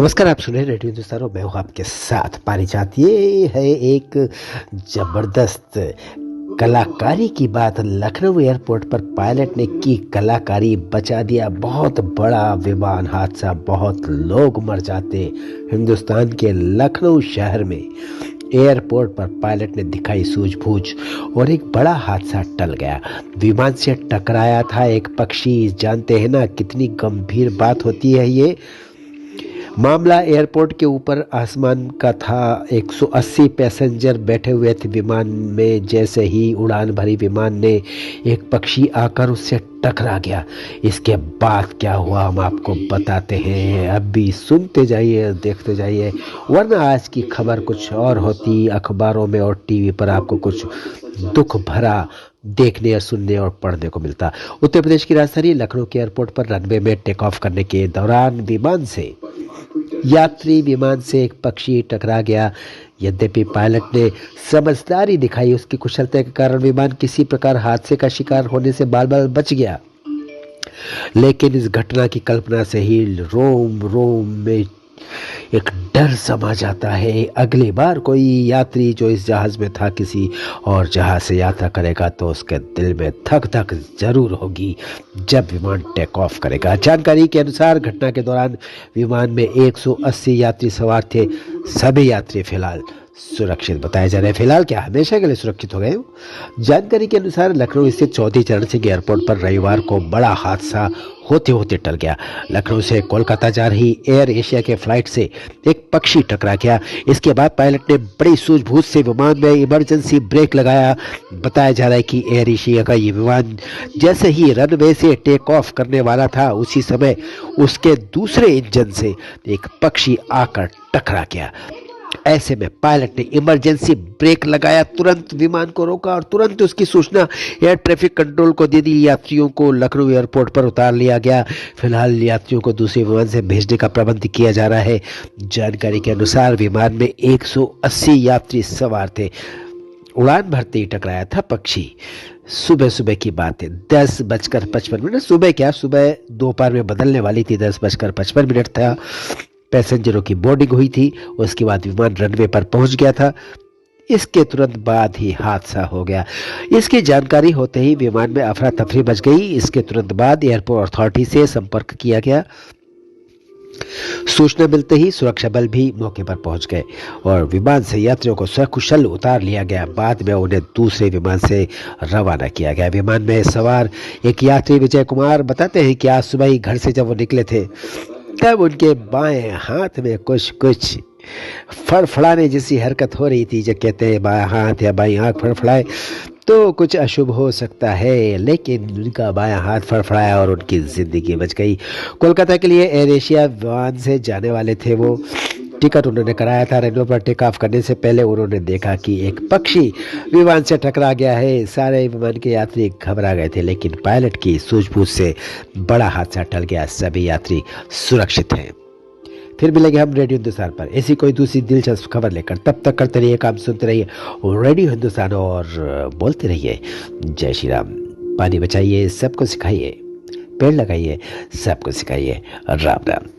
नमस्कार, आप सुन रहे हैं रेडियो हिंदुस्तान और मैं हूँ आपके साथ पारिजात। ये है एक जबरदस्त कलाकारी की बात। लखनऊ एयरपोर्ट पर पायलट ने की कलाकारी, बचा दिया बहुत बड़ा विमान हादसा, बहुत लोग मर जाते। हिंदुस्तान के लखनऊ शहर में एयरपोर्ट पर पायलट ने दिखाई सूझबूझ और एक बड़ा हादसा टल गया। विमान से टकराया था एक पक्षी। जानते हैं ना कितनी गंभीर बात होती है ये। मामला एयरपोर्ट के ऊपर आसमान का था। 180 पैसेंजर बैठे हुए थे विमान में। जैसे ही उड़ान भरी विमान ने एक पक्षी आकर उससे टकरा गया। इसके बाद क्या हुआ हम आपको बताते हैं। अभी सुनते जाइए, देखते जाइए, वरना आज की खबर कुछ और होती। अखबारों में और टीवी पर आपको कुछ दुख भरा देखने या सुनने और पढ़ने को मिलता। उत्तर प्रदेश की राजधानी लखनऊ के एयरपोर्ट पर रनवे में टेक ऑफ करने के दौरान यात्री विमान से एक पक्षी टकरा गया। यद्यपि पायलट ने समझदारी दिखाई, उसकी कुशलता के कारण विमान किसी प्रकार हादसे का शिकार होने से बाल बाल बच गया। लेकिन इस घटना की कल्पना से ही रोम रोम में एक डर समा जाता है। अगली बार कोई यात्री जो इस जहाज में था किसी और जहाज से यात्रा करेगा तो उसके दिल में धक धक जरूर होगी जब विमान टेक ऑफ करेगा। जानकारी के अनुसार घटना के दौरान विमान में 180 यात्री सवार थे। सभी यात्री फिलहाल सुरक्षित बताए जा रहे हैं। फिलहाल क्या हमेशा के लिए सुरक्षित हो गए। जानकारी के अनुसार लखनऊ स्थित चौधरी चरण सिंह एयरपोर्ट पर रविवार को बड़ा हादसा होते होते टल गया। लखनऊ से कोलकाता जा रही एयर एशिया के फ्लाइट से एक पक्षी टकरा गया। इसके बाद पायलट ने बड़ी सूझबूझ से विमान में इमरजेंसी ब्रेक लगाया। बताया जा रहा है कि एयर एशिया का ये विमान जैसे ही रनवे से टेक ऑफ करने वाला था उसी समय उसके दूसरे इंजन से एक पक्षी आकर टकरा गया। ऐसे में पायलट ने इमरजेंसी ब्रेक लगाया, तुरंत विमान को रोका और तुरंत उसकी सूचना एयर ट्रैफिक कंट्रोल को दे दी। यात्रियों को लखनऊ एयरपोर्ट पर उतार लिया गया। फिलहाल यात्रियों को दूसरे विमान से भेजने का प्रबंध किया जा रहा है। जानकारी के अनुसार विमान में 180 यात्री सवार थे। उड़ान भरते ही टकराया था पक्षी। सुबह सुबह की बात है, 10:55। सुबह क्या, सुबह दोपहर में बदलने वाली थी। 10:55 था। पैसेंजरों की बोर्डिंग हुई थी। उसके बाद विमान रनवे पर पहुंच गया था। इसके तुरंत बाद ही हादसा हो गया। इसकी जानकारी होते ही विमान में अफरा तफरी मच गई। इसके तुरंत बाद एयरपोर्ट अथॉरिटी से संपर्क किया गया। सूचना मिलते ही सुरक्षा बल भी मौके पर पहुंच गए और विमान से यात्रियों को सकुशल उतार लिया गया। बाद में उन्हें दूसरे विमान से रवाना किया गया। विमान में सवार एक यात्री विजय कुमार बताते हैं कि आज सुबह ही घर से जब वो निकले थे तब उनके बाएं हाथ में कुछ फड़फड़ाने जैसी हरकत हो रही थी। जो कहते हैं बाएं हाथ या बाईं आंख फड़फड़ाए तो कुछ अशुभ हो सकता है, लेकिन उनका बायां हाथ फड़फड़ाया और उनकी जिंदगी बच गई। कोलकाता के लिए एयर एशिया विमान से जाने वाले थे वो। टिकट उन्होंने कराया था। रनवे पर टेक ऑफ करने से पहले उन्होंने देखा कि एक पक्षी विमान से टकरा गया है। सारे विमान के यात्री घबरा गए थे, लेकिन पायलट की सूझबूझ से बड़ा हादसा टल गया। सभी यात्री सुरक्षित हैं। फिर मिलेंगे हम रेडियो हिंदुस्तान पर ऐसी कोई दूसरी दिलचस्प खबर लेकर। तब तक करते रहिए, काम सुनते रहिए रेडियो हिंदुस्तान और बोलते रहिए जय श्री राम। पानी बचाइए, सबको सिखाइए। पेड़ लगाइए, सबको सिखाइए। राम राम।